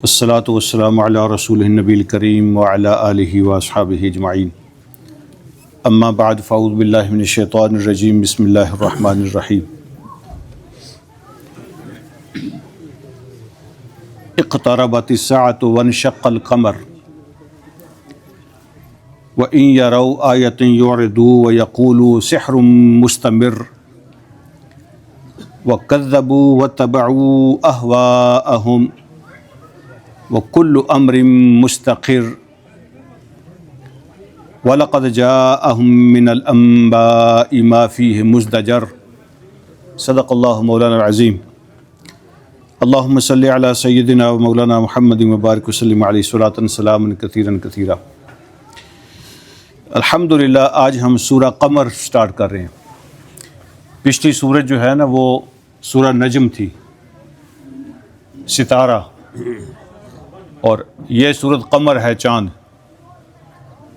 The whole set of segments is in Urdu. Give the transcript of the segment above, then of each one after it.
الصلاۃ والسلام علی رسول النبی الکریم وعلی آلہ واصحابہ اجمعین اما بعد فاعوذ باللہ من الشیطان الرجیم بسم اللہ الرحمن الرحیم اقتربت الساعة وانشق القمر وإن يروا آیة یعرضوا ویقولوا سحر مستمر وکذبوا واتبعوا اہواءهم وَكُلُّ أَمْرٍ مُسْتَقِرٍ وَلَقَدْ جَاءَهُم مِّنَ الْأَنبَاءِ مَا فِيهِ مُزْدَجَرٌ صدق اللہ مولانا العظیم اللہم صلی علی سیدنا و مولانا محمد وبارک وسلم علیہ صلاۃ سلام کثیرا کثیرا۔ الحمدللہ آج ہم سورہ قمر سٹارٹ کر رہے ہیں۔ پچھلی سورج جو ہے نا وہ سورہ نجم تھی، ستارہ، اور یہ سورۃ قمر ہے، چاند۔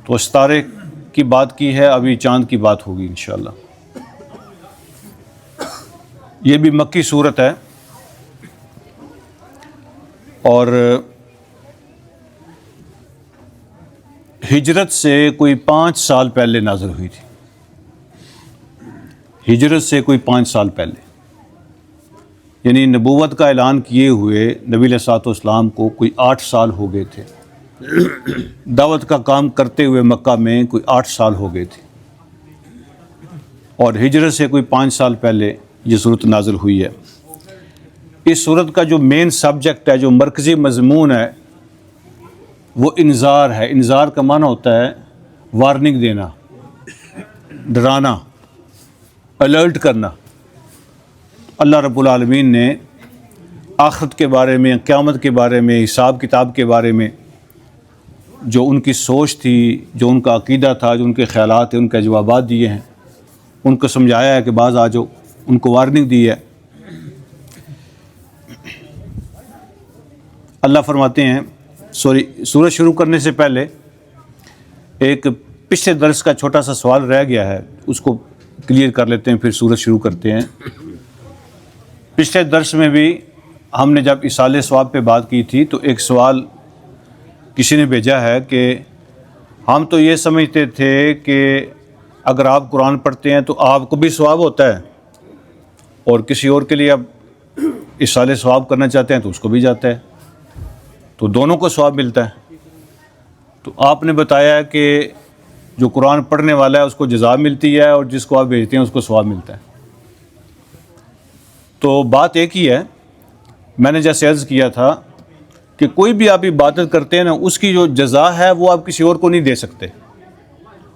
تو ستارے کی بات کی ہے، ابھی چاند کی بات ہوگی انشاءاللہ۔ یہ بھی مکی سورت ہے اور ہجرت سے کوئی 5 سال پہلے نازل ہوئی تھی۔ ہجرت سے کوئی 5 سال پہلے، یعنی نبوت کا اعلان کیے ہوئے نبی علیہ الصلوۃ والسلام کو کوئی 8 سال ہو گئے تھے۔ دعوت کا کام کرتے ہوئے مکہ میں کوئی 8 سال ہو گئے تھے، اور ہجرت سے کوئی 5 سال پہلے یہ صورت نازل ہوئی ہے۔ اس صورت کا جو مین سبجیکٹ ہے، جو مرکزی مضمون ہے، وہ انذار ہے۔ انذار کا معنی ہوتا ہے وارننگ دینا، ڈرانا، الرٹ کرنا۔ اللہ رب العالمین نے آخرت کے بارے میں، قیامت کے بارے میں، حساب کتاب کے بارے میں جو ان کی سوچ تھی، جو ان کا عقیدہ تھا، جو ان کے خیالات تھے، ان کے جوابات دیے ہیں، ان کو سمجھایا ہے کہ باز آ جاؤ، ان کو وارننگ دی ہے۔ اللہ فرماتے ہیں، سورج شروع کرنے سے پہلے ایک پچھلے درس کا چھوٹا سا سوال رہ گیا ہے، اس کو کلیئر کر لیتے ہیں، پھر سورج شروع کرتے ہیں۔ پچھلے درس میں بھی ہم نے جب ایصال ثواب پہ بات کی تھی تو ایک سوال کسی نے بھیجا ہے کہ ہم تو یہ سمجھتے تھے کہ اگر آپ قرآن پڑھتے ہیں تو آپ کو بھی ثواب ہوتا ہے، اور کسی اور کے لیے آپ ایصال ثواب کرنا چاہتے ہیں تو اس کو بھی جاتا ہے، تو دونوں کو ثواب ملتا ہے۔ تو آپ نے بتایا کہ جو قرآن پڑھنے والا ہے اس کو جزا ملتی ہے، اور جس کو آپ بھیجتے ہیں اس کو ثواب ملتا ہے۔ تو بات ایک ہی ہے، میں نے جیسے عرض کیا تھا کہ کوئی بھی آپ عبادت کرتے ہیں نا، اس کی جو جزا ہے وہ آپ کسی اور کو نہیں دے سکتے،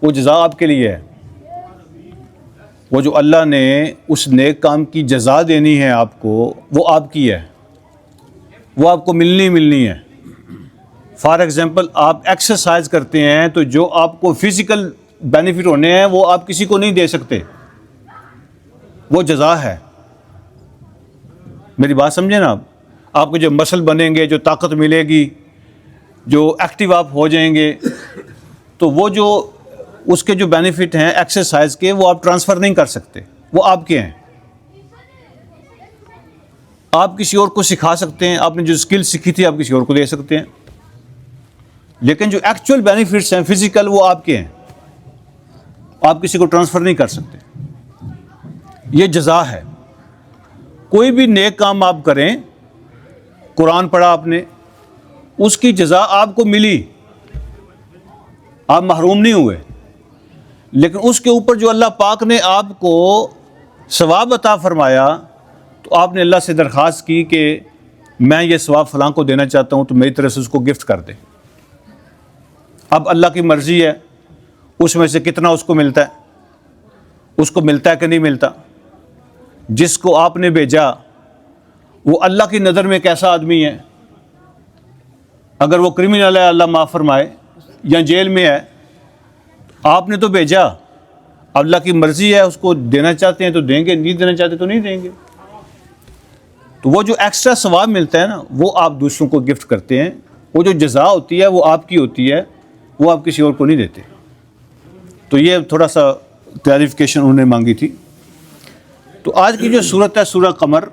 وہ جزا آپ کے لیے ہے۔ وہ جو اللہ نے اس نیک کام کی جزا دینی ہے آپ کو، وہ آپ کی ہے، وہ آپ کو ملنی ہے۔ فار ایگزامپل آپ ایکسرسائز کرتے ہیں تو جو آپ کو فزیکل بینیفٹ ہونے ہیں وہ آپ کسی کو نہیں دے سکتے، وہ جزا ہے۔ میری بات سمجھیں نا، آپ کو جو مسل بنیں گے، جو طاقت ملے گی، جو ایکٹیو آپ ہو جائیں گے، تو وہ جو اس کے جو بینیفٹ ہیں ایکسرسائز کے، وہ آپ ٹرانسفر نہیں کر سکتے، وہ آپ کے ہیں۔ آپ کسی اور کو سکھا سکتے ہیں، آپ نے جو اسکل سیکھی تھی آپ کسی اور کو دے سکتے ہیں، لیکن جو ایکچوئل بینیفٹس ہیں فزیکل، وہ آپ کے ہیں، آپ کسی کو ٹرانسفر نہیں کر سکتے۔ یہ جزا ہے۔ کوئی بھی نیک کام آپ کریں، قرآن پڑھا آپ نے، اس کی جزا آپ کو ملی، آپ محروم نہیں ہوئے، لیکن اس کے اوپر جو اللہ پاک نے آپ کو ثواب عطا فرمایا، تو آپ نے اللہ سے درخواست کی کہ میں یہ ثواب فلاں کو دینا چاہتا ہوں، تو میری طرف سے اس کو گفٹ کر دے۔ اب اللہ کی مرضی ہے اس میں سے کتنا اس کو ملتا ہے، اس کو ملتا ہے کہ نہیں ملتا۔ جس کو آپ نے بھیجا وہ اللہ کی نظر میں کیسا آدمی ہے؟ اگر وہ کرمنل ہے، اللہ معاف فرمائے، یا جیل میں ہے، آپ نے تو بھیجا، اللہ کی مرضی ہے، اس کو دینا چاہتے ہیں تو دیں گے، نہیں دینا چاہتے تو نہیں دیں گے۔ تو وہ جو ایکسٹرا ثواب ملتا ہے نا، وہ آپ دوسروں کو گفٹ کرتے ہیں۔ وہ جو جزا ہوتی ہے وہ آپ کی ہوتی ہے، وہ آپ کسی اور کو نہیں دیتے۔ تو یہ تھوڑا سا کلیریفیکیشن انہوں نے مانگی تھی۔ تو آج کی جو صورت ہے سورہ قمر،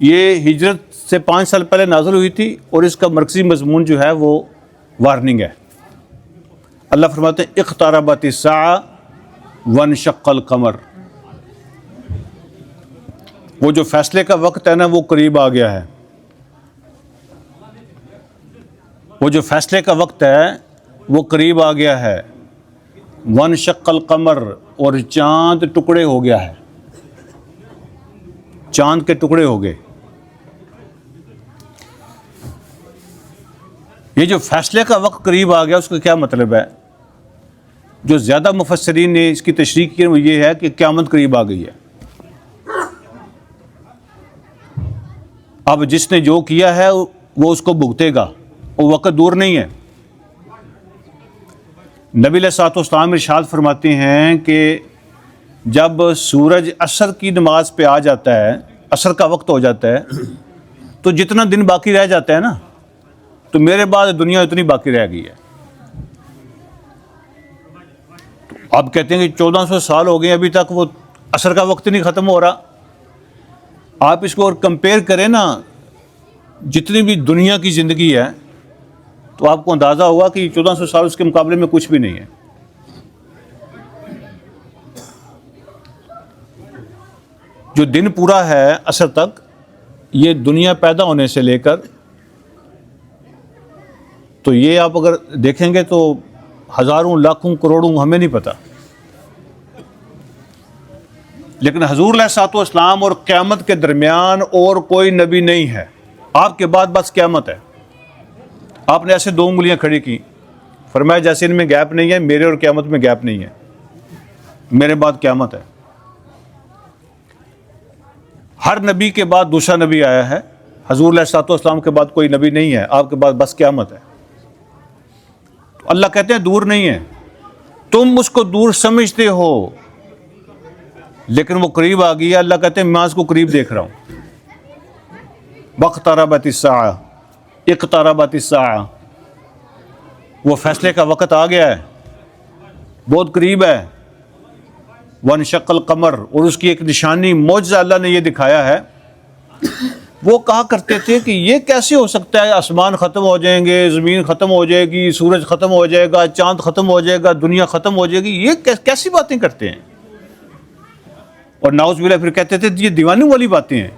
یہ ہجرت سے 5 سال پہلے نازل ہوئی تھی اور اس کا مرکزی مضمون جو ہے وہ وارننگ ہے۔ اللہ فرماتے ہیں اقتربت الساعہ وانشق القمر، وہ جو فیصلے کا وقت ہے نا وہ قریب آ گیا ہے، وہ جو فیصلے کا وقت ہے وہ قریب آ گیا ہے۔ وانشق القمر، اور چاند ٹکڑے ہو گیا ہے، چاند کے ٹکڑے ہو گئے۔ یہ جو فیصلے کا وقت قریب آ گیا اس کا کیا مطلب ہے؟ جو زیادہ مفسرین نے اس کی تشریح کی وہ یہ ہے کہ قیامت قریب آ گئی ہے۔ اب جس نے جو کیا ہے وہ اس کو بھگتے گا، وہ وقت دور نہیں ہے۔ نبی علیہ الصلوۃ والسلام ارشاد فرماتے ہیں کہ جب سورج عصر کی نماز پہ آ جاتا ہے، عصر کا وقت ہو جاتا ہے، تو جتنا دن باقی رہ جاتا ہے نا، تو میرے بعد دنیا اتنی باقی رہ گئی ہے۔ آپ کہتے ہیں کہ 1400 سال ہو گئے ابھی تک وہ عصر کا وقت نہیں ختم ہو رہا۔ آپ اس کو اور کمپیئر کریں نا جتنی بھی دنیا کی زندگی ہے، تو آپ کو اندازہ ہوگا کہ 1400 سال اس کے مقابلے میں کچھ بھی نہیں ہے۔ جو دن پورا ہے عصر تک، یہ دنیا پیدا ہونے سے لے کر، تو یہ آپ اگر دیکھیں گے تو ہزاروں لاکھوں کروڑوں ہمیں نہیں پتہ، لیکن حضور علیہ الصلوۃ والسلام اور قیامت کے درمیان اور کوئی نبی نہیں ہے۔ آپ کے بعد بس قیامت ہے۔ آپ نے ایسے 2 انگلیاں کھڑی کی، فرمایا جیسے ان میں گیپ نہیں ہے، میرے اور قیامت میں گیپ نہیں ہے، میرے بعد قیامت ہے۔ ہر نبی کے بعد دوسرا نبی آیا ہے، حضور علیہ الصلوۃ والسلام کے بعد کوئی نبی نہیں ہے، آپ کے بعد بس قیامت ہے۔ تو اللہ کہتے ہیں دور نہیں ہے، تم اس کو دور سمجھتے ہو لیکن وہ قریب آ گئی ہے۔ اللہ کہتے ہیں میں اس کو قریب دیکھ رہا ہوں۔ واقتربت الساعہ، اقتربت الساعہ، وہ فیصلے کا وقت آ گیا ہے، بہت قریب ہے۔ وانشق القمر، اور اس کی ایک نشانی معجزہ اللہ نے یہ دکھایا ہے۔ وہ کہا کرتے تھے کہ یہ کیسے ہو سکتا ہے، آسمان ختم ہو جائیں گے، زمین ختم ہو جائے گی، سورج ختم ہو جائے گا، چاند ختم ہو جائے گا، دنیا ختم ہو جائے گی، یہ کیسی باتیں کرتے ہیں؟ اور نعوذ باللہ پھر کہتے تھے یہ دیوانوں والی باتیں ہیں،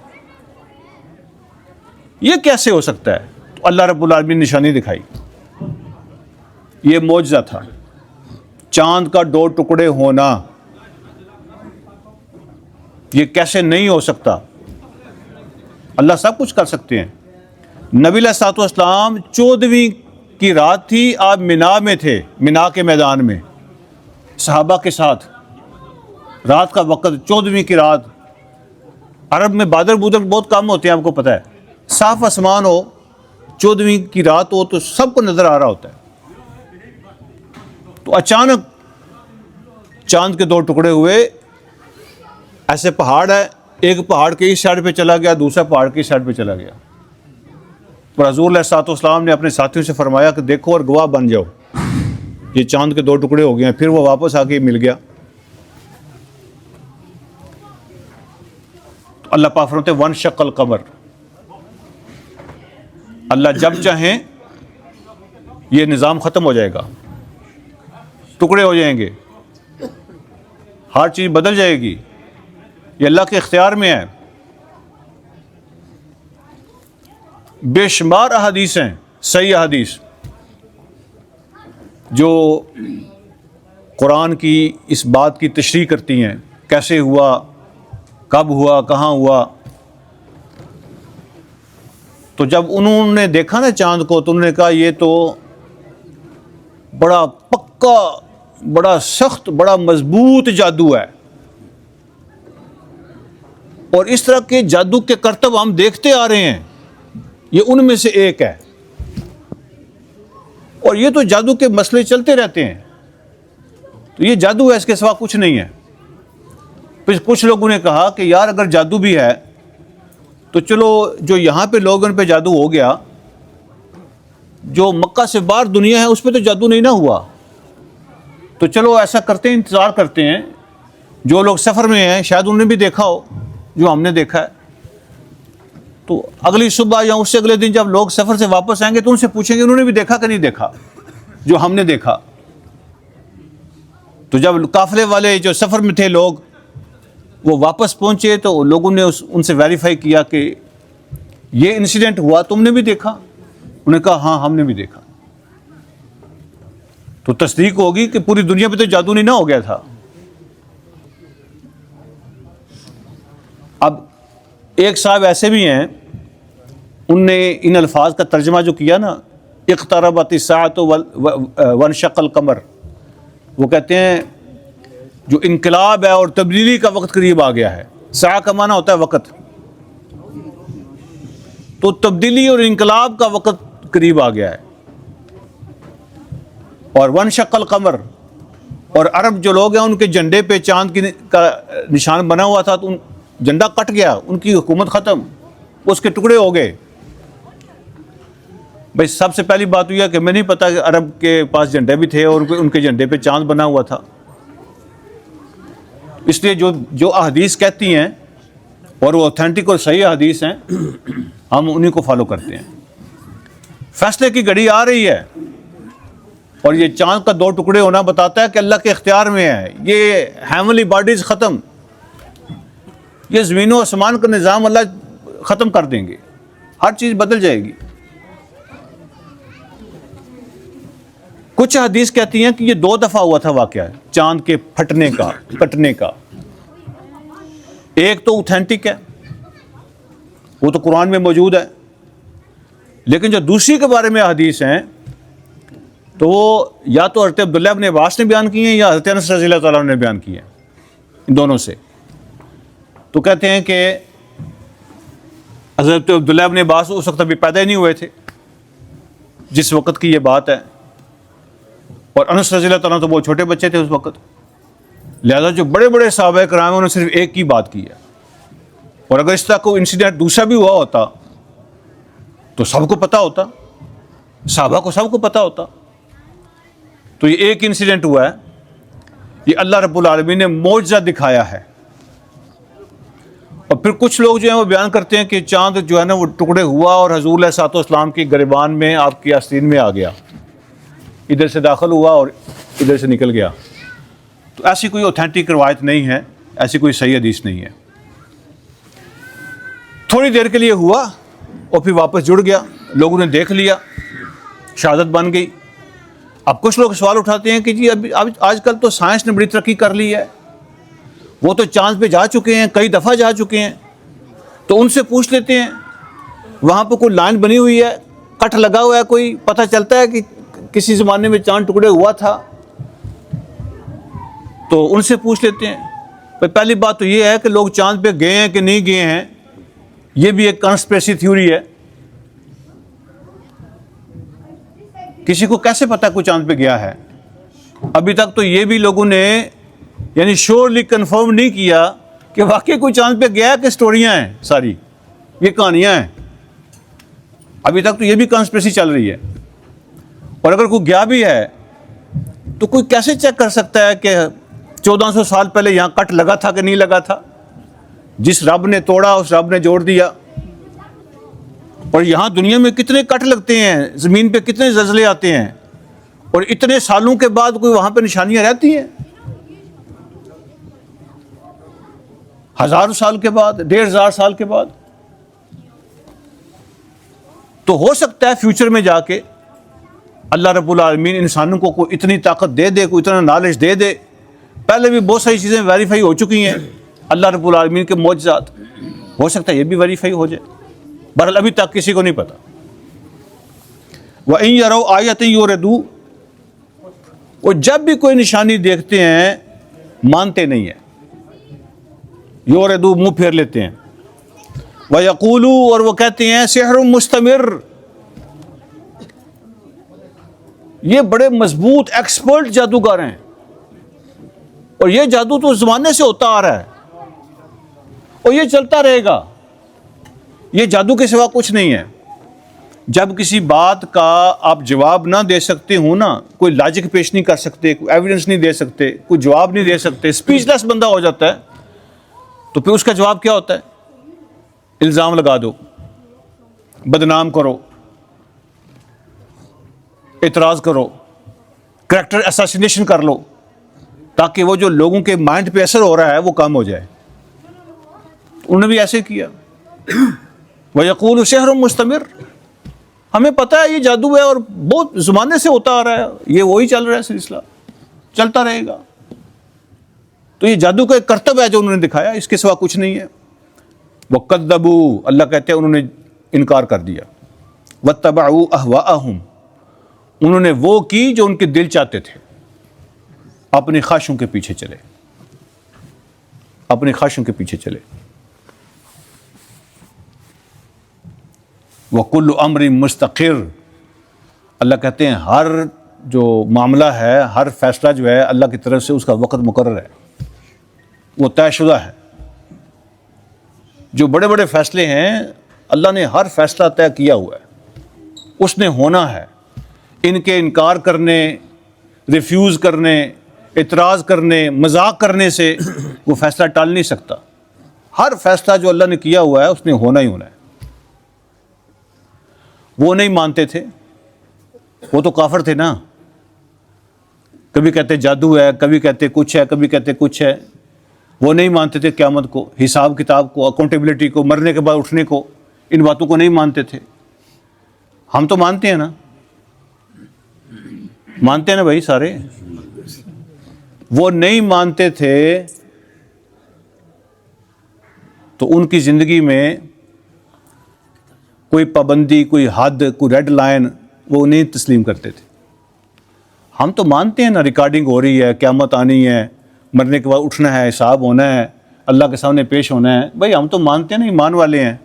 یہ کیسے ہو سکتا ہے؟ تو اللہ رب العالمین نے نشانی دکھائی، یہ معجزہ تھا، چاند کا 2 ٹکڑے ہونا، یہ کیسے نہیں ہو سکتا؟ اللہ سب کچھ کر سکتے ہیں۔ نبی علیہ الصلوۃ والسلام 14ویں کی رات تھی، آپ مینا میں تھے، مینا کے میدان میں صحابہ کے ساتھ، رات کا وقت 14ویں کی رات۔ عرب میں بادل بودل بہت کم ہوتے ہیں، آپ کو پتہ ہے، صاف آسمان ہو، 14ویں کی رات ہو تو سب کو نظر آ رہا ہوتا ہے۔ تو اچانک چاند کے 2 ٹکڑے ہوئے، ایسے پہاڑ ہے، ایک پہاڑ کے اس سائڈ پہ چلا گیا، دوسرا پہاڑ کی سائڈ پہ چلا گیا۔ اور حضور علیہ الصلوۃ والسلام نے اپنے ساتھیوں سے فرمایا کہ دیکھو اور گواہ بن جاؤ، یہ چاند کے 2 ٹکڑے ہو گئے ہیں۔ پھر وہ واپس آ کے مل گیا۔ تو اللہ پاک فرماتے ہیں وانشق القمر، اللہ جب چاہیں یہ نظام ختم ہو جائے گا، ٹکڑے ہو جائیں گے، ہر چیز بدل جائے گی، یہ اللہ کے اختیار میں ہے۔ بے شمار احادیث ہیں، صحیح احادیث، جو قرآن کی اس بات کی تشریح کرتی ہیں، کیسے ہوا، کب ہوا، کہاں ہوا۔ تو جب انہوں نے دیکھا نا چاند کو تو انہوں نے کہا یہ تو بڑا پکا، بڑا سخت، بڑا مضبوط جادو ہے، اور اس طرح کے جادو کے کرتب ہم دیکھتے آ رہے ہیں، یہ ان میں سے ایک ہے، اور یہ تو جادو کے مسئلے چلتے رہتے ہیں، تو یہ جادو ہے، اس کے سوا کچھ نہیں ہے۔ پھر کچھ لوگوں نے کہا کہ یار اگر جادو بھی ہے تو چلو جو یہاں پہ لوگوں پہ جادو ہو گیا، جو مکہ سے باہر دنیا ہے اس پہ تو جادو نہیں نہ ہوا، تو چلو ایسا کرتے ہیں، انتظار کرتے ہیں، جو لوگ سفر میں ہیں شاید انہوں نے بھی دیکھا ہو جو ہم نے دیکھا ہے۔ تو اگلی صبح یا اس سے اگلے دن جب لوگ سفر سے واپس آئیں گے تو ان سے پوچھیں گے انہوں نے بھی دیکھا کہ نہیں دیکھا جو ہم نے دیکھا. تو جب قافلے والے جو سفر میں تھے لوگ وہ واپس پہنچے تو لوگوں نے ان سے ویریفائی کیا کہ یہ انسیڈنٹ ہوا تم نے بھی دیکھا؟ انہوں نے کہا ہاں ہم نے بھی دیکھا. تو تصدیق ہوگی کہ پوری دنیا پہ تو جادو نہیں نہ ہو گیا تھا. اب ایک صاحب ایسے بھی ہیں ان نے ان الفاظ کا ترجمہ جو کیا نا اقتربت الساعۃ وانشق القمر، وہ کہتے ہیں جو انقلاب ہے اور تبدیلی کا وقت قریب آ گیا ہے. ساعہ کا معنی ہوتا ہے وقت، تو تبدیلی اور انقلاب کا وقت قریب آ گیا ہے. اور وانشق القمر، اور عرب جو لوگ ہیں ان کے جھنڈے پہ چاند کا نشان بنا ہوا تھا تو جھنڈا کٹ گیا، ان کی حکومت ختم، اس کے ٹکڑے ہو گئے. بھائی سب سے پہلی بات یہ ہے کہ میں نہیں پتا کہ عرب کے پاس جھنڈے بھی تھے اور ان کے جھنڈے پہ چاند بنا ہوا تھا. اس لیے جو احادیث کہتی ہیں اور وہ اوتھینٹک اور صحیح احادیث ہیں ہم انہیں کو فالو کرتے ہیں. فیصلے کی گھڑی آ رہی ہے اور یہ چاند کا 2 ٹکڑے ہونا بتاتا ہے کہ اللہ کے اختیار میں ہے. یہ ہیونلی باڈیز ختم، یہ زمین و آسمان کا نظام اللہ ختم کر دیں گے، ہر چیز بدل جائے گی. کچھ حدیث کہتی ہیں کہ یہ 2 دفعہ ہوا تھا واقعہ چاند کے پھٹنے کا کٹنے کا. ایک تو اوتھینٹک ہے، وہ تو قرآن میں موجود ہے، لیکن جو دوسری کے بارے میں حدیث ہیں تو وہ یا تو حضرت عبداللہ ابن عباس نے بیان کی ہیں یا حضرت انس رضی اللہ تعالیٰ عنہ نے بیان کی ہیں، ان دونوں سے. تو کہتے ہیں کہ حضرت عبداللہ ابن عباس اس وقت ابھی پیدا ہی نہیں ہوئے تھے جس وقت کی یہ بات ہے، اور انس رضی اللہ تعالیٰ تو بہت چھوٹے بچے تھے اس وقت. لہذا جو بڑے بڑے صحابہ کرام انہوں نے صرف ایک کی بات کی ہے، اور اگر اس طرح کوئی انسیڈنٹ دوسرا بھی ہوا ہوتا تو سب کو پتا ہوتا، صحابہ کو سب کو پتا ہوتا. تو یہ ایک انسیڈنٹ ہوا ہے، یہ اللہ رب العالمین نے معجزہ دکھایا ہے. اور پھر کچھ لوگ جو ہیں وہ بیان کرتے ہیں کہ چاند جو ہے نا وہ ٹکڑے ہوا اور حضور علیہ الصلوۃ والسلام کی گریبان میں آپ کی آستین میں آ گیا، ادھر سے داخل ہوا اور ادھر سے نکل گیا. تو ایسی کوئی اوتھینٹک روایت نہیں ہے، ایسی کوئی صحیح حدیث نہیں ہے. تھوڑی دیر کے لیے ہوا اور پھر واپس جڑ گیا، لوگوں نے دیکھ لیا، شہادت بن گئی. اب کچھ لوگ سوال اٹھاتے ہیں کہ جی اب آج کل تو سائنس نے بڑی ترقی کر لی ہے، وہ تو چاند پہ جا چکے ہیں، کئی دفعہ جا چکے ہیں، تو ان سے پوچھ لیتے ہیں وہاں پہ کوئی لائن بنی ہوئی ہے، کٹ لگا ہوا ہے، کوئی پتہ چلتا ہے کہ کسی زمانے میں چاند ٹکڑے ہوا تھا. تو ان سے پوچھ لیتے ہیں. پہلی بات تو یہ ہے کہ لوگ چاند پہ گئے ہیں کہ نہیں گئے ہیں، یہ بھی ایک کنسپریسی تھیوری ہے. کسی کو کیسے پتا کوئی چاند پہ گیا ہے؟ ابھی تک تو یہ بھی لوگوں نے یعنی شیورلی کنفرم نہیں کیا کہ واقعی کوئی چاند پہ گیا ہے کہ سٹوریاں ہیں، ساری یہ کہانیاں ہیں. ابھی تک تو یہ بھی کنسپریسی چل رہی ہے. اور اگر کوئی گیا بھی ہے تو کوئی کیسے چیک کر سکتا ہے کہ 1400 سال پہلے یہاں کٹ لگا تھا کہ نہیں لگا تھا؟ جس رب نے توڑا اس رب نے جوڑ دیا. اور یہاں دنیا میں کتنے کٹ لگتے ہیں، زمین پہ کتنے زلزلے آتے ہیں، اور اتنے سالوں کے بعد کوئی وہاں پہ نشانیاں رہتی ہیں، 1000 سال کے بعد، 1500 سال کے بعد. تو ہو سکتا ہے فیوچر میں جا کے اللہ رب العالمین انسانوں کو کوئی اتنی طاقت دے دے، کوئی اتنا نالج دے دے. پہلے بھی بہت ساری چیزیں ویریفائی ہو چکی ہیں اللہ رب العالمین کے معجزات، ہو سکتا ہے یہ بھی ویریفائی ہو جائے. بہرحال ابھی تک کسی کو نہیں پتا. وَإِن يَرَوْا آیَةً يُعْرِضُوا، وہ جب بھی کوئی نشانی دیکھتے ہیں مانتے نہیں ہیں، یُعْرِضُوا منہ پھیر لیتے ہیں. وَيَقُولُوا، اور وہ کہتے ہیں سحر مستمر، یہ بڑے مضبوط ایکسپرٹ جادوگر ہیں اور یہ جادو تو زمانے سے ہوتا آ رہا ہے اور یہ چلتا رہے گا، یہ جادو کے سوا کچھ نہیں ہے. جب کسی بات کا آپ جواب نہ دے سکتے ہو نا، کوئی لاجک پیش نہیں کر سکتے، کوئی ایویڈنس نہیں دے سکتے، کوئی جواب نہیں دے سکتے، اسپیچ لیس بندہ ہو جاتا ہے، تو پھر اس کا جواب کیا ہوتا ہے؟ الزام لگا دو. بدنام کرو، اعتراض کرو، کریکٹر اساسینیشن کر لو، تاکہ وہ جو لوگوں کے مائنڈ پہ اثر ہو رہا ہے وہ کم ہو جائے۔ انہوں نے بھی ایسے کیا۔ وَيَقُولُ سِحْرٌ مُسْتَمِرٌ، ہمیں پتہ ہے یہ جادو ہے اور بہت زمانے سے ہوتا آ رہا ہے، یہ وہی چل رہا ہے، سلسلہ چلتا رہے گا۔ تو یہ جادو کا ایک کرتب ہے جو انہوں نے دکھایا، اس کے سوا کچھ نہیں ہے۔ وَكَذَّبُوا، اللہ کہتے ہیں انہوں نے انکار کر دیا۔ وَاتَّبَعُوا أَهْوَاءَهُمْ، انہوں نے وہ کی جو ان کے دل چاہتے تھے، اپنی خواہشوں کے پیچھے چلے، اپنی خواہشوں کے پیچھے چلے۔ وَكُلُّ أَمْرٍ مُسْتَقِرٌ، اللہ کہتے ہیں ہر جو معاملہ ہے، ہر فیصلہ جو ہے اللہ کی طرف سے اس کا وقت مقرر ہے، وہ طے شدہ ہے۔ جو بڑے بڑے فیصلے ہیں اللہ نے ہر فیصلہ طے کیا ہوا ہے، اس نے ہونا ہے۔ ان کے انکار کرنے، ریفیوز کرنے، اعتراض کرنے، مذاق کرنے سے وہ فیصلہ ٹال نہیں سکتا۔ ہر فیصلہ جو اللہ نے کیا ہوا ہے اس نے ہونا ہی ہونا ہے۔ وہ نہیں مانتے تھے، وہ تو کافر تھے نا، کبھی کہتے جادو ہے، کبھی کہتے کچھ ہے، کبھی کہتے کچھ ہے۔ وہ نہیں مانتے تھے قیامت کو، حساب کتاب کو، اکاؤنٹیبلٹی کو، مرنے کے بعد اٹھنے کو، ان باتوں کو نہیں مانتے تھے۔ ہم تو مانتے ہیں نا، مانتے ہیں نا بھائی سارے۔ وہ نہیں مانتے تھے تو ان کی زندگی میں کوئی پابندی، کوئی حد، کوئی ریڈ لائن وہ نہیں تسلیم کرتے تھے۔ ہم تو مانتے ہیں نا، ریکارڈنگ ہو رہی ہے، قیامت آنی ہے، مرنے کے بعد اٹھنا ہے، حساب ہونا ہے، اللہ کے سامنے پیش ہونا ہے۔ بھائی ہم تو مانتے ہیں نا، ایمان والے ہیں۔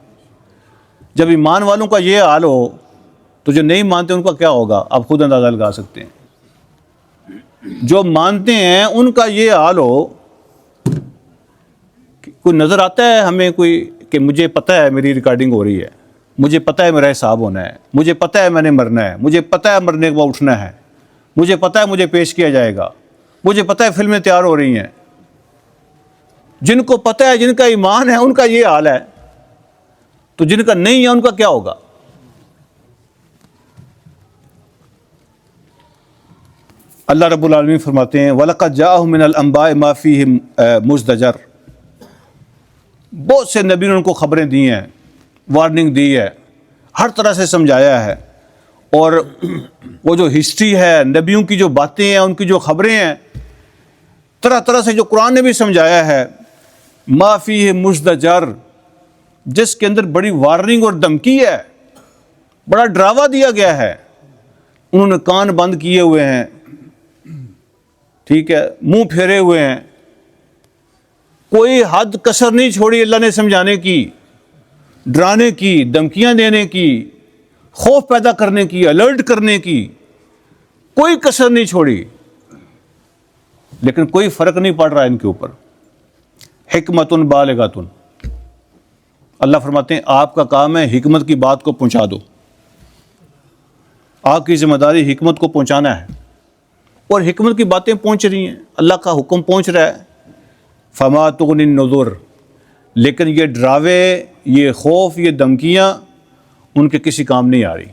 جب ایمان والوں کا یہ حال ہو تو جو نہیں مانتے ان کا کیا ہوگا، آپ خود اندازہ لگا سکتے ہیں۔ جو مانتے ہیں ان کا یہ حال ہو، کوئی نظر آتا ہے ہمیں کوئی کہ مجھے پتہ ہے میری ریکارڈنگ ہو رہی ہے، مجھے پتہ ہے میرا حساب ہونا ہے، مجھے پتہ ہے میں نے مرنا ہے، مجھے پتہ ہے مرنے کے بعد اٹھنا ہے، مجھے پتہ ہے مجھے پیش کیا جائے گا، مجھے پتہ ہے فلمیں تیار ہو رہی ہیں۔ جن کو پتہ ہے، جن کا ایمان ہے، ان کا یہ حال ہے، تو جن کا نہیں ہے ان کا کیا ہوگا؟ اللہ رب العالمین فرماتے ہیں وَلَقَدْ جَاءَهُم مِّنَ الْأَنبَاءِ مَا فِيهِ مُزْدَجَرٌ، بہت سے نبی نے ان کو خبریں دی ہیں، وارننگ دی ہے، ہر طرح سے سمجھایا ہے۔ اور وہ جو ہسٹری ہے، نبیوں کی جو باتیں ہیں، ان کی جو خبریں ہیں، طرح طرح سے جو قرآن نے بھی سمجھایا ہے، مَا فِيهِ مُزْدَجَرٌ، جس کے اندر بڑی وارننگ اور دھمکی ہے، بڑا ڈراوا دیا گیا ہے۔ انہوں نے کان بند کیے ہوئے ہیں، ٹھیک ہے، منہ پھیرے ہوئے ہیں، کوئی حد کسر نہیں چھوڑی اللہ نے سمجھانے کی، ڈرانے کی، دھمکیاں دینے کی، خوف پیدا کرنے کی، الرٹ کرنے کی، کوئی کسر نہیں چھوڑی، لیکن کوئی فرق نہیں پڑ رہا ان کے اوپر۔ حکمت بالغۃ، اللہ فرماتے ہیں آپ کا کام ہے حکمت کی بات کو پہنچا دو، آپ کی ذمہ داری حکمت کو پہنچانا ہے، اور حکمت کی باتیں پہنچ رہی ہیں، اللہ کا حکم پہنچ رہا ہے۔ فما تغنی النذر، لیکن یہ ڈراوے، یہ خوف، یہ دھمکیاں ان کے کسی کام نہیں آ رہی،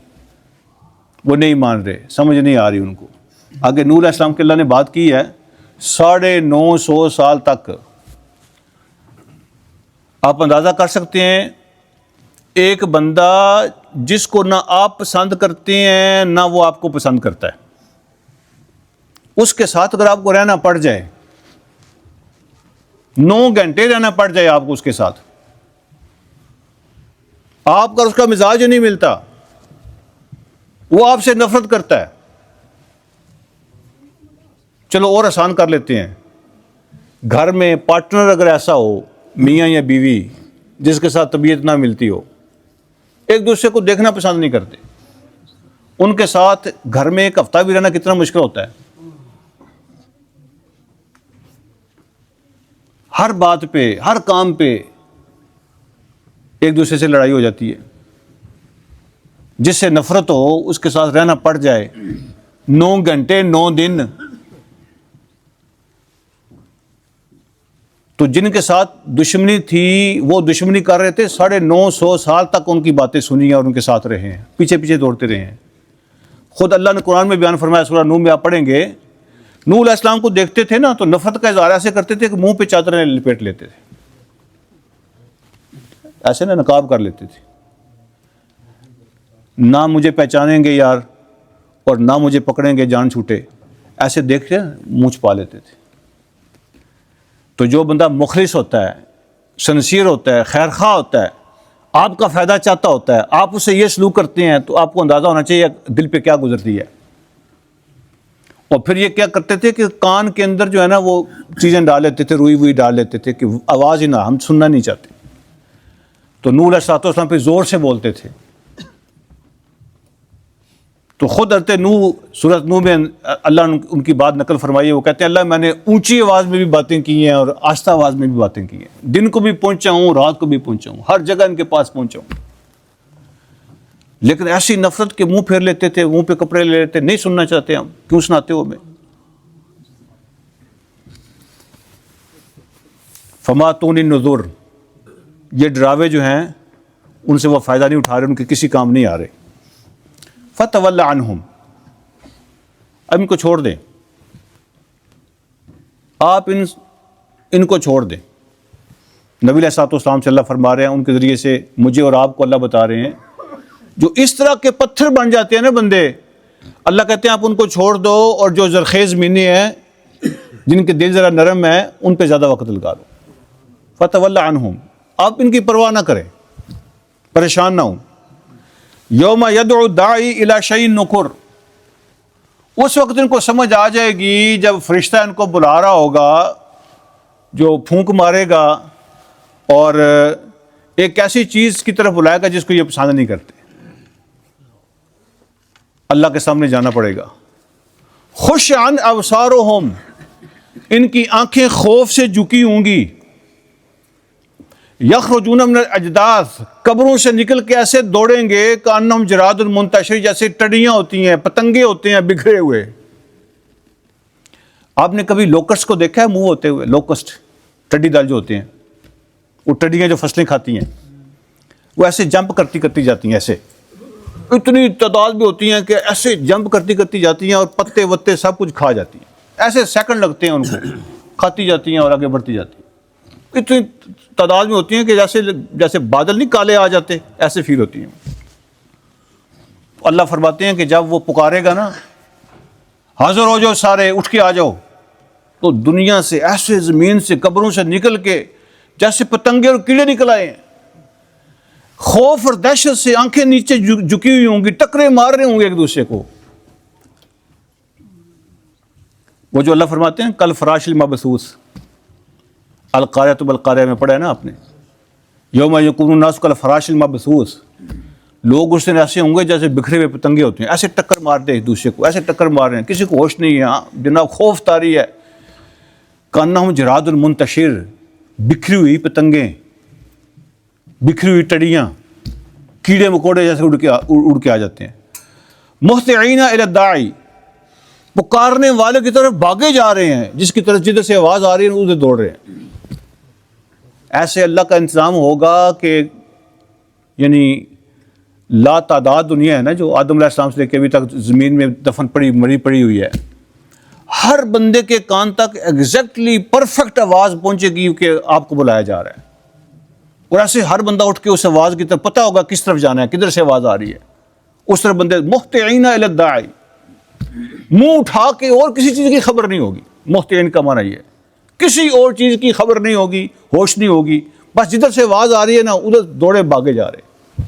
وہ نہیں مان رہے، سمجھ نہیں آ رہی ان کو۔ آگے نوح علیہ السلام کے اللہ نے بات کی ہے 950 سال تک۔ آپ اندازہ کر سکتے ہیں ایک بندہ جس کو نہ آپ پسند کرتے ہیں نہ وہ آپ کو پسند کرتا ہے، اس کے ساتھ اگر آپ کو رہنا پڑ جائے، 9 گھنٹے رہنا پڑ جائے آپ کو اس کے ساتھ، آپ کا اس کا مزاج نہیں ملتا، وہ آپ سے نفرت کرتا ہے، چلو اور آسان کر لیتے ہیں، گھر میں پارٹنر اگر ایسا ہو، میاں یا بیوی، جس کے ساتھ طبیعت نہ ملتی ہو، ایک دوسرے کو دیکھنا پسند نہیں کرتے، ان کے ساتھ گھر میں ایک ہفتہ بھی رہنا کتنا مشکل ہوتا ہے۔ ہر بات پہ، ہر کام پہ ایک دوسرے سے لڑائی ہو جاتی ہے، جس سے نفرت ہو اس کے ساتھ رہنا پڑ جائے 9 گھنٹے 9 دن، تو جن کے ساتھ دشمنی تھی وہ دشمنی کر رہے تھے، 950 سال تک ان کی باتیں سنی ہیں اور ان کے ساتھ رہے ہیں، پیچھے پیچھے دوڑتے رہے ہیں۔ خود اللہ نے قرآن میں بیان فرمایا، سورہ نوح میں آپ پڑھیں گے، نوح علیہ السلام کو دیکھتے تھے نا تو نفرت کا اظہار ایسے کرتے تھے کہ منہ پہ چادریں لپیٹ لیتے تھے، ایسے نا نقاب کر لیتے تھے، نہ مجھے پہچانیں گے یار اور نہ مجھے پکڑیں گے جان چھوٹے، ایسے دیکھ کے منہ چھپا لیتے تھے۔ تو جو بندہ مخلص ہوتا ہے، سنسیئر ہوتا ہے، خیر خواہ ہوتا ہے، آپ کا فائدہ چاہتا ہوتا ہے، آپ اسے یہ سلوک کرتے ہیں تو آپ کو اندازہ ہونا چاہیے دل پہ کیا گزرتی ہے۔ اور پھر یہ کیا کرتے تھے کہ کان کے اندر جو ہے نا وہ چیزیں ڈال لیتے تھے، روئی ووئی ڈال لیتے تھے کہ آواز ہی نہ، ہم سننا نہیں چاہتے۔ تو نوح علیہ السلام پہ زور سے بولتے تھے۔ تو خود حضرت نوح، سورۃ نوح میں اللہ نے ان کی بات نقل فرمائی ہے، وہ کہتے ہیں اللہ میں نے اونچی آواز میں بھی باتیں کی ہیں اور آہستہ آواز میں بھی باتیں کی ہیں، دن کو بھی پہنچا ہوں، رات کو بھی پہنچا ہوں، ہر جگہ ان کے پاس پہنچا ہوں، لیکن ایسی نفرت کے منہ پھیر لیتے تھے، منہ پہ کپڑے لے لیتے، نہیں سننا چاہتے ہم، کیوں سناتے ہو ہمیں؟ فماتون النذر، یہ ڈراوے جو ہیں ان سے وہ فائدہ نہیں اٹھا رہے، ان کے کسی کام نہیں آ رہے۔ فتول عنہم، اب ان کو چھوڑ دیں، آپ ان کو چھوڑ دیں۔ نبی علیہ الصلوۃ والسلام سے اللہ فرما رہے ہیں، ان کے ذریعے سے مجھے اور آپ کو اللہ بتا رہے ہیں، جو اس طرح کے پتھر بن جاتے ہیں نا بندے، اللہ کہتے ہیں آپ ان کو چھوڑ دو، اور جو زرخیز مینے ہیں، جن کے دل ذرا نرم ہے، ان پہ زیادہ وقت لگا دو۔ فتول عنہم، آپ ان کی پرواہ نہ کریں، پریشان نہ ہوں۔ یوم یدعو الداعی الی شیء نکر، اس وقت ان کو سمجھ آ جائے گی جب فرشتہ ان کو بلا رہا ہوگا، جو پھونک مارے گا اور ایک ایسی چیز کی طرف بلائے گا جس کو یہ پسند نہیں کرتے، اللہ کے سامنے جانا پڑے گا۔ خش عن ابصارہم، ان کی آنکھیں خوف سے جھکی ہوں گی۔ یخرجون من الاجداث، قبروں سے نکل کے ایسے دوڑیں گے کانہم جراد منتشر، جیسے ٹڈیاں ہوتی ہیں، پتنگے ہوتے ہیں بکھرے ہوئے۔ آپ نے کبھی لوکسٹ کو دیکھا ہے منہ ہوتے ہوئے؟ لوکسٹ، ٹڈی دل جو ہوتے ہیں، وہ ٹڈیاں جو فصلیں کھاتی ہیں، وہ ایسے جمپ کرتی کرتی جاتی ہیں، ایسے اتنی تعداد بھی ہوتی ہیں کہ ایسے جمپ کرتی کرتی جاتی ہیں اور پتے وتے سب کچھ کھا جاتی ہیں، ایسے سیکنڈ لگتے ہیں ان کو، کھاتی جاتی ہیں اور آگے بڑھتی جاتی ہیں۔ اتنی تعداد میں ہوتی ہیں کہ جیسے بادل نہیں کالے آ جاتے، ایسے فیل ہوتی ہیں۔ اللہ فرماتے ہیں کہ جب وہ پکارے گا نا، حاضر ہو جاؤ سارے، اٹھ کے آ جاؤ، تو دنیا سے ایسے زمین سے قبروں سے نکل کے جیسے پتنگے اور کیڑے نکل آئے ہیں، خوف اور دہشت سے آنکھیں نیچے جھکی ہوئی ہوں گی، ٹکرے مار رہے ہوں گے ایک دوسرے کو۔ وہ جو اللہ فرماتے ہیں کل فراش المبثوث، القاریۃ بالقاریہ میں پڑھا ہے نا آپ نے، یوم یکون الناس کالفراش المبثوث، لوگ اس دن ایسے ہوں گے جیسے بکھرے ہوئے پتنگے ہوتے ہیں، ایسے ٹکر مار دے ایک دوسرے کو، ایسے ٹکر مار رہے ہیں، کسی کو ہوش نہیں ہے، جناب خوف طاری ہے۔ کانہم جراد المنتشر، بکھری ہوئی پتنگیں، بکھری ہوئی ٹڈیاں، کیڑے مکوڑے جیسے اڑ کے آ جاتے ہیں۔ مہطعین الی الداعی، پکارنے والے کی طرف بھاگے جا رہے ہیں، جس کی طرف جدھر سے آواز آ رہی ہے ادھر دوڑ رہے ہیں۔ ایسے اللہ کا انتظام ہوگا کہ یعنی لا تعداد دنیا ہے نا، جو آدم علیہ السلام سے لے کے ابھی تک زمین میں دفن پڑی مری پڑی ہوئی ہے، ہر بندے کے کان تک ایگزیکٹلی پرفیکٹ آواز پہنچے گی کہ آپ کو بلایا جا رہا ہے، اور ایسے ہر بندہ اٹھ کے اس آواز کی طرف، پتہ ہوگا کس طرف جانا ہے، کدھر سے آواز آ رہی ہے، اس طرف بندے مہطعین الی الداعی، منہ اٹھا کے، اور کسی چیز کی خبر نہیں ہوگی۔ مہطعین کا معنی یہ ہے کسی اور چیز کی خبر نہیں ہوگی، ہوش نہیں ہوگی، بس جدھر سے آواز آ رہی ہے نا ادھر دوڑے بھاگے جا رہے۔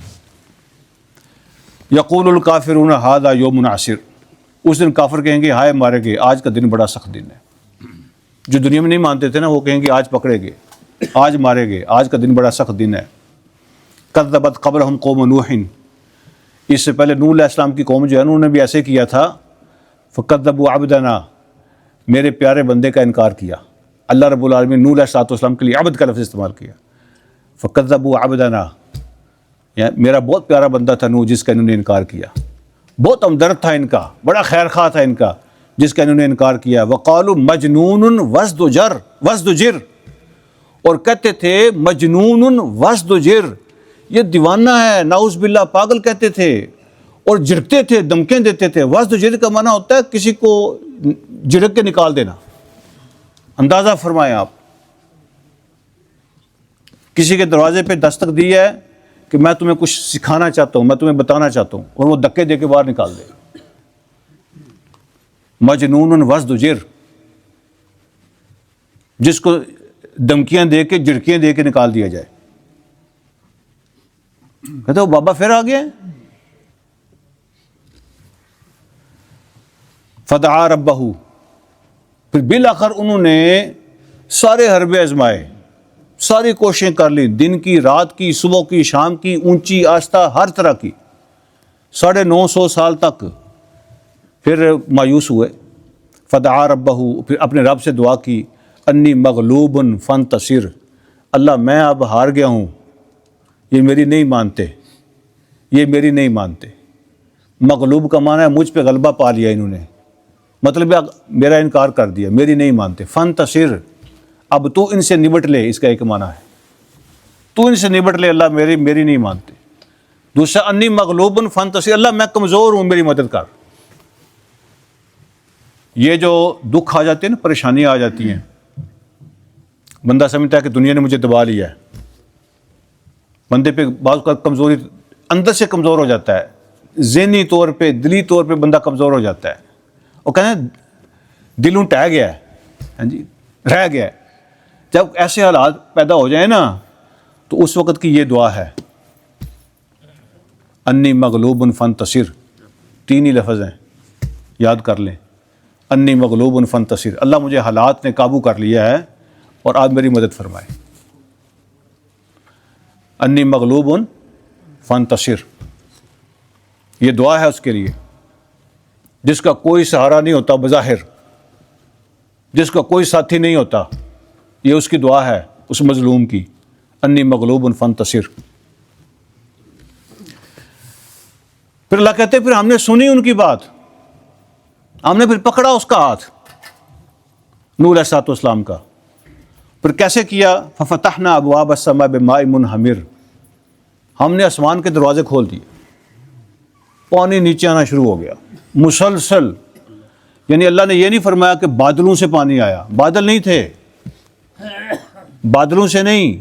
یقول الکافرون ھذا یوم عسیر، اس دن کافر کہیں گے ہائے مارے گے، آج کا دن بڑا سخت دن ہے۔ جو دنیا میں نہیں مانتے تھے نا وہ کہیں گے آج پکڑے گے، آج مارے گے، آج کا دن بڑا سخت دن ہے۔ کذبت قبلہم قوم نوح، اس سے پہلے نوح علیہ السلام کی قوم جو ہے انہوں نے بھی ایسے کیا تھا۔ فکذبوا عبدنا، میرے پیارے بندے کا انکار کیا۔ اللہ رب العالمین نوح علیہ السلام کے لیے عبد کا لفظ استعمال کیا، فکذبوا عبدنا، میرا بہت پیارا بندہ تھا نوح جس کا انہوں نے انکار کیا، بہت ہمدرد تھا ان کا، بڑا خیر خواہ تھا ان کا، جس کا انہوں نے انکار کیا۔ وقالوا مجنون وازدجر، اور کہتے تھے مجنون وازدجر، یہ دیوانہ ہے، نعوذ باللہ پاگل کہتے تھے، اور جھڑکتے تھے، دھمکیں دیتے تھے۔ وازدجر کا معنی ہوتا ہے کسی کو جھڑک کے نکال دینا۔ اندازہ فرمائیں آپ، کسی کے دروازے پہ دستک دی ہے کہ میں تمہیں کچھ سکھانا چاہتا ہوں، میں تمہیں بتانا چاہتا ہوں، اور وہ دھکے دے کے باہر نکال دے۔ مجنون وازدجر، جس کو دھمکیاں دے کے، جھڑکیاں دے کے نکال دیا جائے۔ کہتے وہ بابا پھر آ گیا۔ فدعا ربہ، پھر بالآخر انہوں نے سارے حربے آزمائے، ساری کوششیں کر لی، دن کی، رات کی، صبح کی، شام کی، اونچی آستہ، ہر طرح کی، 950 سال تک۔ پھر مایوس ہوئے۔ فدعا ربہ، پھر اپنے رب سے دعا کی، انی مغلوب فانتصر، اللہ میں اب ہار گیا ہوں، یہ میری نہیں مانتے، یہ میری نہیں مانتے۔ مغلوب کا معنی ہے مجھ پہ غلبہ پا لیا انہوں نے، مطلب ہے میرا انکار کر دیا، میری نہیں مانتے۔ فانتصر، اب تو ان سے نبٹ لے، اس کا ایک معنی ہے تو ان سے نبٹ لے اللہ، میری نہیں مانتے۔ دوسرا انی مغلوب فانتصر، اللہ میں کمزور ہوں، میری مدد کر۔ یہ جو دکھ آ جاتے ہیں نا، پریشانیاں آ جاتی ہیں، بندہ سمجھتا ہے کہ دنیا نے مجھے دبا لیا ہے، بندے پہ بعض کا کمزوری اندر سے کمزور ہو جاتا ہے، ذہنی طور پہ، دلی طور پہ بندہ کمزور ہو جاتا ہے، اور کہتے ہیں دلوں ٹہ گیا ہے، ہاں جی، رہ گیا ہے۔ جب ایسے حالات پیدا ہو جائیں نا، تو اس وقت کی یہ دعا ہے، انی مغلوب فانتصر، 3 ہی لفظ ہیں، یاد کر لیں، انی مغلوب فانتصر، اللہ مجھے حالات نے قابو کر لیا ہے اور آپ میری مدد فرمائے۔ انی مغلوب فانتصر، یہ دعا ہے اس کے لیے جس کا کوئی سہارا نہیں ہوتا بظاہر، جس کا کوئی ساتھی نہیں ہوتا، یہ اس کی دعا ہے اس مظلوم کی، انی مغلوب فانتصر۔ پھر اللہ کہتے پھر ہم نے سنی ان کی بات، ہم نے پھر پکڑا اس کا ہاتھ، نوح علیہ السلام کا۔ پھر کیسے کیا؟ ففتحنا ابواب السماء بماء منہمر، ہم نے آسمان کے دروازے کھول دیے، پانی نیچے آنا شروع ہو گیا مسلسل۔ یعنی اللہ نے یہ نہیں فرمایا کہ بادلوں سے پانی آیا، بادل نہیں تھے، بادلوں سے نہیں،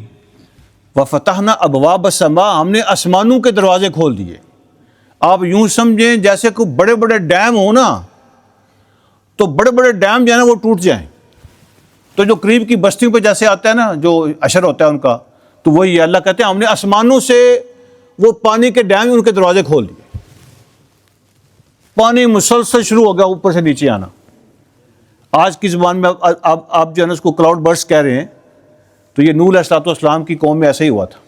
وفتحنا ابواب السماء، ہم نے آسمانوں کے دروازے کھول دیے۔ آپ یوں سمجھیں جیسے کوئی بڑے بڑے ڈیم ہو نا، تو بڑے بڑے ڈیم جو ہے نا وہ ٹوٹ جائیں، تو جو قریب کی بستیوں پہ جیسے آتا ہے نا، جو اشر ہوتا ہے ان کا، تو وہی اللہ کہتے ہیں ہم نے آسمانوں سے وہ پانی کے ڈیم ان کے دروازے کھول دیے، پانی مسلسل شروع ہو گیا اوپر سے نیچے آنا۔ آج کی زبان میں آپ جو ہے نا اس کو کلاؤڈ برسٹ کہہ رہے ہیں، تو یہ نوح علیہ السلام کی قوم میں ایسا ہی ہوا تھا۔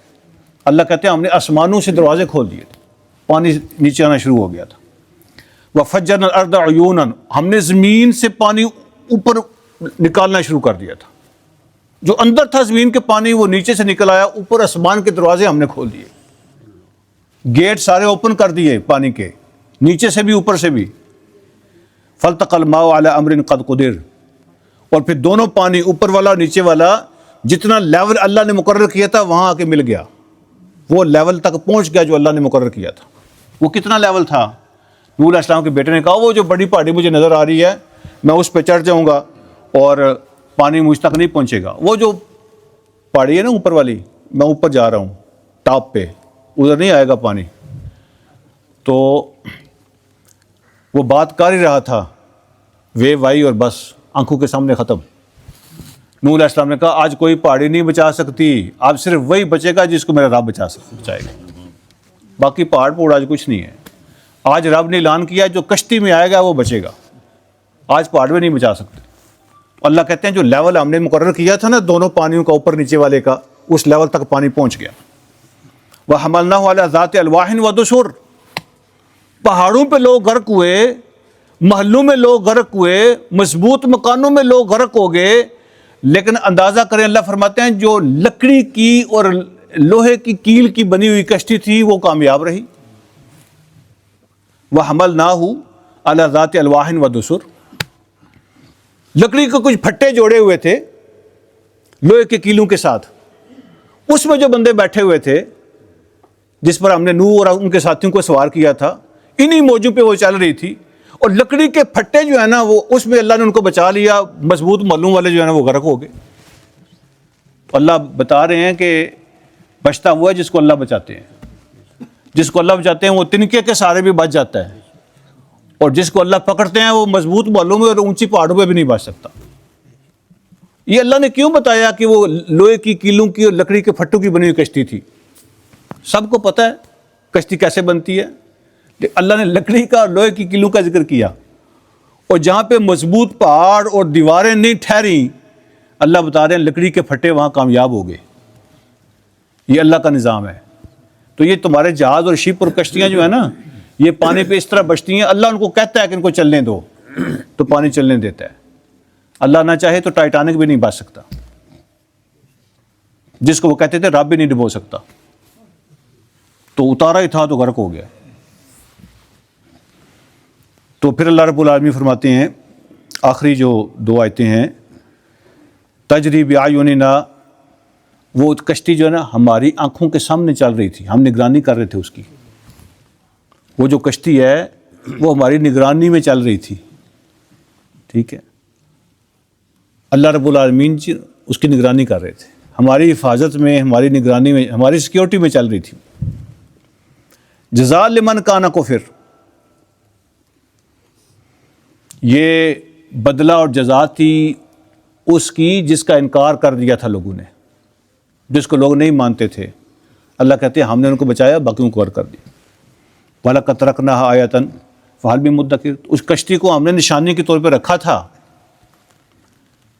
اللہ کہتے ہیں ہم نے آسمانوں سے دروازے کھول دیے تھے، پانی نیچے آنا شروع ہو گیا تھا۔ وَفَجَّرْنَا الْأَرْضَ عُيُونًا، ہم نے زمین سے پانی اوپر نکالنا شروع کر دیا تھا، جو اندر تھا زمین کے پانی وہ نیچے سے نکل آیا، اوپر آسمان کے دروازے ہم نے کھول دیے، گیٹ سارے اوپن کر دیے پانی کے، نیچے سے بھی اوپر سے بھی۔ فَالْتَقَى الْمَاءُ عَلَىٰ أَمْرٍ قَدْ قُدِرَ، اور پھر دونوں پانی، اوپر والا اور نیچے والا، جتنا لیول اللہ نے مقرر کیا تھا وہاں آ کے مل گیا، وہ لیول تک پہنچ گیا جو اللہ نے مقرر کیا تھا۔ وہ کتنا لیول تھا؟ نوح علیہ السلام کے بیٹے نے کہا وہ جو بڑی پہاڑی مجھے نظر آ رہی ہے میں اس پہ چڑھ جاؤں گا اور پانی مجھ تک نہیں پہنچے گا، وہ جو پہاڑی ہے نا اوپر والی، میں اوپر جا رہا ہوں ٹاپ پہ، ادھر نہیں آئے گا پانی۔ تو وہ بات کر ہی رہا تھا، ویو آئی اور بس آنکھوں کے سامنے ختم۔ نوح علیہ السلام نے کہا آج کوئی پہاڑی نہیں بچا سکتی، آج صرف وہی بچے گا جس کو میرا رب بچائے گا، باقی پہاڑ پوڑ آج کچھ نہیں ہے۔ آج رب نے اعلان کیا جو کشتی میں آئے گا وہ بچے گا، آج پہاڑ میں نہیں بچا سکتے۔ اللہ کہتے ہیں جو لیول ہم نے مقرر کیا تھا نا دونوں پانیوں کا اوپر نیچے والے کا، اس لیول تک پانی پہنچ گیا۔ وَحَمَلْنَاهُ عَلَىٰ ذَاتِ أَلْوَاحٍ وَدُسُرٍ، پہاڑوں پہ لوگ غرق ہوئے، محلوں میں لوگ غرق ہوئے، مضبوط مکانوں میں لوگ غرق ہو گئے، لیکن اندازہ کریں اللہ فرماتے ہیں جو لکڑی کی اور لوہے کی کیل کی بنی ہوئی کشتی تھی وہ کامیاب رہی۔ وَحَمَلْنَاهُ عَلَىٰ ذَاتِ أَلْوَاحٍ وَدُسُرٍ، لکڑی کے کچھ پھٹے جوڑے ہوئے تھے، لوہے کے کیلوں کے ساتھ. اس میں جو بندے بیٹھے ہوئے تھے جس پر ہم نے نوح اور ان کے ساتھیوں کو سوار کیا تھا, انہی موجوں پہ وہ چل رہی تھی, اور لکڑی کے پھٹے جو ہے نا وہ اس میں اللہ نے ان کو بچا لیا. مضبوط معلوم والے جو ہے نا وہ غرق ہو گئے. تو اللہ بتا رہے ہیں کہ بچتا ہوا ہے جس کو اللہ بچاتے ہیں. جس کو اللہ بچاتے ہیں وہ تنکے کے سارے بھی بچ جاتا ہے, اور جس کو اللہ پکڑتے ہیں وہ مضبوط معلوم ہے اور اونچی پہاڑوں پہ بھی نہیں بچ سکتا. یہ اللہ نے کیوں بتایا کہ وہ لوہے کی کیلوں کی اور لکڑی کے پھٹوں کی بنی ہوئی کشتی تھی؟ سب کو پتہ ہے کشتی کیسے بنتی ہے, اللہ نے لکڑی کا اور لوہے کی کیلوں کا ذکر کیا. اور جہاں پہ مضبوط پہاڑ اور دیواریں نہیں ٹھہری, اللہ بتا رہے ہیں لکڑی کے پھٹے وہاں کامیاب ہو گئے. یہ اللہ کا نظام ہے. تو یہ تمہارے جہاز اور شپ اور کشتیاں جو ہیں نا, یہ پانی پہ اس طرح بچتی ہیں. اللہ ان کو کہتا ہے کہ ان کو چلنے دو, تو پانی چلنے دیتا ہے. اللہ نہ چاہے تو ٹائٹینک بھی نہیں بچ سکتا, جس کو وہ کہتے تھے رب بھی نہیں ڈبو سکتا. تو اتارا ہی تھا تو غرق ہو گیا. تو پھر اللہ رب العالمین فرماتے ہیں آخری جو 2 آیتیں ہیں, تجری بأعیننا, وہ کشتی جو ہے نا ہماری آنکھوں کے سامنے چل رہی تھی, ہم نگرانی کر رہے تھے اس کی. وہ جو کشتی ہے وہ ہماری نگرانی میں چل رہی تھی. ٹھیک ہے, اللہ رب العالمین اس کی نگرانی کر رہے تھے, ہماری حفاظت میں, ہماری نگرانی میں, ہماری سیکیورٹی میں چل رہی تھی. جزاء لمن کان کفر, یہ بدلہ اور جزا تھی اس کی جس کا انکار کر دیا تھا لوگوں نے, جس کو لوگ نہیں مانتے تھے. اللہ کہتے ہیں ہم نے ان کو بچایا, باقیوں کو اور کر دیا. وَلَقَدْ تَرَكْنَاهَا آیَةً فَهَلْ مِن مُدَّکِرٍ, اس کشتی کو ہم نے نشانی کے طور پہ رکھا تھا.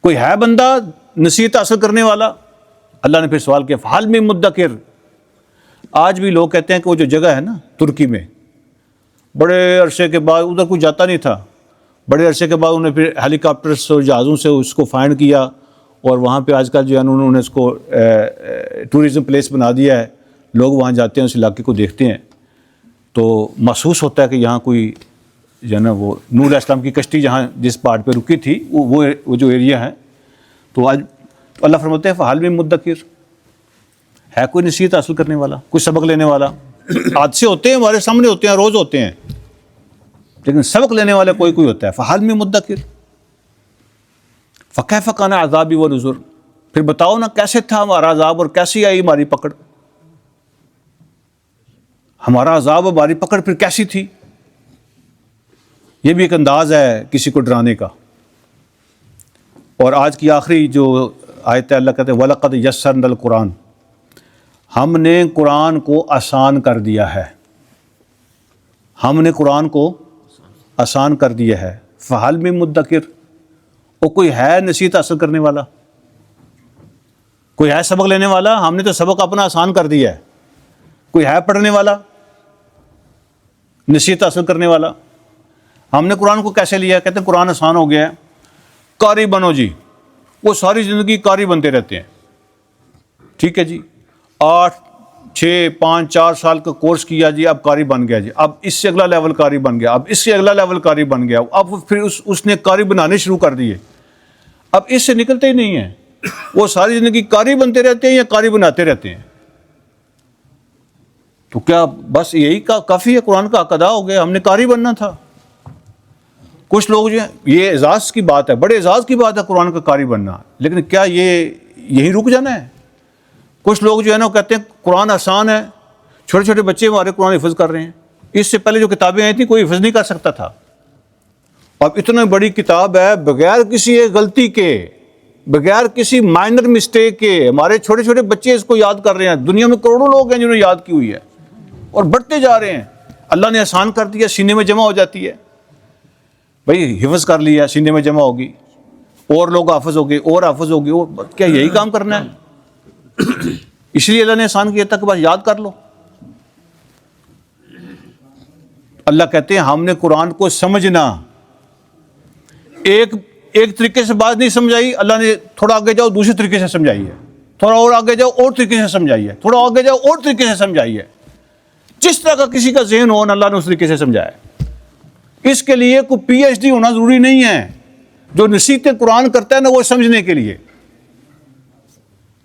کوئی ہے بندہ نصیحت حاصل کرنے والا؟ اللہ نے پھر سوال کیا فَهَلْ مِن مُدَّکِرٍ. آج بھی لوگ کہتے ہیں کہ وہ جو جگہ ہے نا ترکی میں, بڑے عرصے کے بعد ادھر کوئی جاتا نہیں تھا, بڑے عرصے کے بعد انہوں نے پھر ہیلی کاپٹرس اور جہازوں سے اس کو فائنڈ کیا, اور وہاں پہ آج کل جو ہے انہوں نے اس کو ٹورزم پلیس بنا دیا ہے. لوگ وہاں جاتے ہیں, اس علاقے کو دیکھتے ہیں, تو محسوس ہوتا ہے کہ یہاں کوئی جو ہے نا وہ نوح علیہ السلام کی کشتی جہاں جس پہاڑ پہ رکی تھی وہ جو ایریا ہے. تو آج اللہ فرماتے ہیں فَهَلْ مِن مُدَّکِرٍ, ہے کوئی نصیحت حاصل کرنے والا, کوئی سبق لینے والا؟ حادثے ہوتے ہیں ہمارے سامنے, ہوتے ہیں, روز ہوتے ہیں, لیکن سبق لینے والے کوئی ہوتا ہے. فَهَلْ مِن مُدَّکِرٍ فَكَيْفَ كَانَ عَذَابِي وَنُذُرِ, پھر بتاؤ نا کیسے تھا ہمارا عذاب اور کیسی آئی ہماری پکڑ. ہمارا عذاب ہماری پکڑ پھر کیسی تھی. یہ بھی ایک انداز ہے کسی کو ڈرانے کا. اور آج کی آخری جو آیت ہے, اللہ کہتے ہیں وَلَقَدْ يَسَّرْنَا الْقُرْآنَ, ہم نے قرآن کو آسان کر دیا ہے. ہم نے قرآن کو آسان کر دیا ہے. فَهَلْ مِن مُدَّکِرٍ, وہ کوئی ہے نصیحت حاصل کرنے والا, کوئی ہے سبق لینے والا؟ ہم نے تو سبق اپنا آسان کر دیا ہے. کوئی ہے پڑھنے والا, نصیحت حاصل کرنے والا؟ ہم نے قرآن کو کیسے لیا؟ کہتے ہیں قرآن آسان ہو گیا ہے, قاری بنو جی. وہ ساری زندگی قاری بنتے رہتے ہیں. ٹھیک ہے جی, 8 6 5 4 سال کا کورس کیا جی, اب قاری بن گیا جی, اب اس سے اگلا لیول قاری بن گیا, اب اس سے اگلا لیول قاری بن گیا, اب پھر اس نے قاری بنانے شروع کر دیے, اب اس سے نکلتے ہی نہیں ہیں. وہ ساری زندگی قاری بنتے رہتے ہیں یا قاری بناتے رہتے ہیں. تو کیا بس یہی کافی ہے؟ قرآن کا حق ادا ہو گیا, ہم نے قاری بننا تھا. کچھ لوگ جو ہیں, یہ اعزاز کی بات ہے, بڑے اعزاز کی بات ہے قرآن کا قاری بننا, لیکن کیا یہ یہیں رک جانا ہے؟ کچھ لوگ جو ہے نا وہ کہتے ہیں قرآن آسان ہے, چھوٹے چھوٹے بچے ہمارے قرآن حفظ کر رہے ہیں. اس سے پہلے جو کتابیں آئی تھیں کوئی حفظ نہیں کر سکتا تھا. اب اتنا بڑی کتاب ہے, بغیر کسی ایک غلطی کے, بغیر کسی مائنر مسٹیک کے ہمارے چھوٹے چھوٹے بچے اس کو یاد کر رہے ہیں. دنیا میں کروڑوں لوگ ہیں جنہوں نے یاد کی ہوئی ہے اور بڑھتے جا رہے ہیں. اللہ نے آسان کر دیا, سینے میں جمع ہو جاتی ہے. بھائی حفظ کر لیا, سینے میں جمع ہوگی, اور لوگ حافظ ہو گئے, اور حافظ ہو گئے, اور کیا یہی کام کرنا ہے؟ اس لیے اللہ نے آسان کیا تھا کہ بس یاد کر لو. اللہ کہتے ہیں ہم نے قرآن کو سمجھنا, ایک طریقے سے بات نہیں سمجھائی, اللہ نے تھوڑا آگے جاؤ دوسرے طریقے سے سمجھائی ہے, تھوڑا اور آگے جاؤ اور طریقے سے سمجھائی ہے, تھوڑا آگے جاؤ اور طریقے سے سمجھائی ہے. جس طرح کا کسی کا ذہن ہو اللہ نے اس طریقے سے سمجھایا ہے. اس کے لیے کوئی پی ایچ ڈی ہونا ضروری نہیں ہے. جو نصیحت قرآن کرتا ہے نا وہ سمجھنے کے لیے,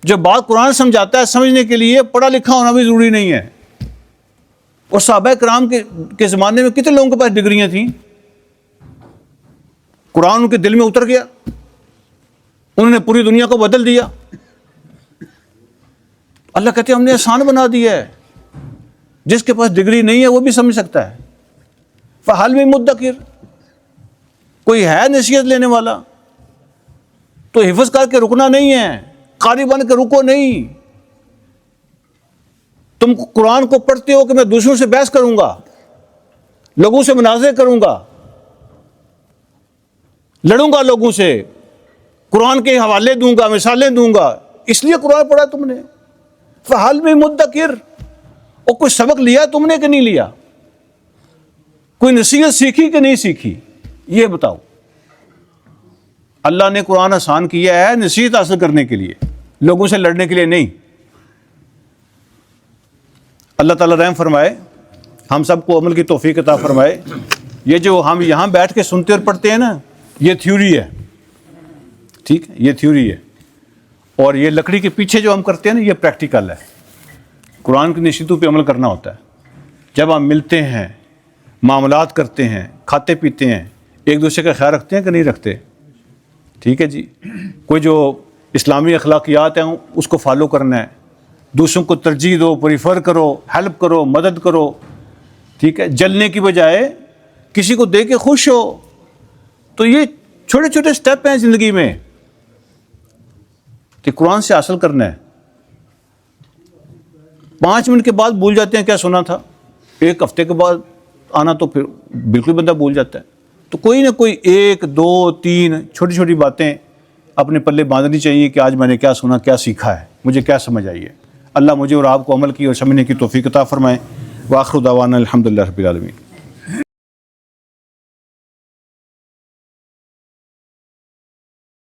جو بات قرآن سمجھاتا ہے سمجھنے کے لیے پڑھا لکھا ہونا بھی ضروری نہیں ہے. اور صحابہ کرام کے زمانے میں کتنے لوگوں کے پاس ڈگریاں تھیں؟ قرآن ان کے دل میں اتر گیا, انہوں نے پوری دنیا کو بدل دیا. اللہ کہتے ہیں ہم نے آسان بنا دیا ہے, جس کے پاس ڈگری نہیں ہے وہ بھی سمجھ سکتا ہے. فہل من مدکر, کوئی ہے نصیحت لینے والا؟ تو حفظ کر کے رکنا نہیں ہے, قاری بن کے رکو نہیں. تم قرآن کو پڑھتے ہو کہ میں دوسروں سے بحث کروں گا, لوگوں سے مناظرے کروں گا, لڑوں گا لوگوں سے, قرآن کے حوالے دوں گا, مثالیں دوں گا, اس لیے قرآن پڑھا تم نے. فہل من مدکر, اور کوئی سبق لیا تم نے کہ نہیں لیا؟ کوئی نصیحت سیکھی کہ نہیں سیکھی؟ یہ بتاؤ. اللہ نے قرآن آسان کیا ہے نصیحت حاصل کرنے کے لیے, لوگوں سے لڑنے کے لیے نہیں. اللہ تعالیٰ رحم فرمائے, ہم سب کو عمل کی توفیق عطا فرمائے. یہ جو ہم یہاں بیٹھ کے سنتے اور پڑھتے ہیں نا, یہ تھیوری ہے, ٹھیک ہے, یہ تھیوری ہے. اور یہ لکڑی کے پیچھے جو ہم کرتے ہیں نا, یہ پریکٹیکل ہے. قرآن کی نصیحتوں پہ عمل کرنا ہوتا ہے. جب ہم ملتے ہیں, معاملات کرتے ہیں, کھاتے پیتے ہیں, ایک دوسرے کا خیال رکھتے ہیں کہ نہیں رکھتے؟ ٹھیک ہے جی. کوئی جو اسلامی اخلاقیات ہیں اس کو فالو کرنا ہے, دوسروں کو ترجیح دو, پریفر کرو, ہیلپ کرو, مدد کرو, ٹھیک ہے, جلنے کی بجائے کسی کو دے کے خوش ہو. تو یہ چھوٹے چھوٹے سٹیپ ہیں زندگی میں کہ قرآن سے حاصل کرنا ہے. 5 منٹ کے بعد بھول جاتے ہیں کیا سنا تھا, 1 ہفتے کے بعد آنا تو پھر بالکل بندہ بھول جاتا ہے. تو کوئی نہ کوئی 1 2 3 چھوٹی چھوٹی باتیں اپنے پلے باندھنی چاہیے کہ آج میں نے کیا سنا, کیا سیکھا ہے, مجھے کیا سمجھ آئی ہے. اللہ مجھے اور آپ کو عمل کی اور سمجھنے کی توفیق عطا فرمائے. وآخر دعوانا الحمدللہ رب العالمین.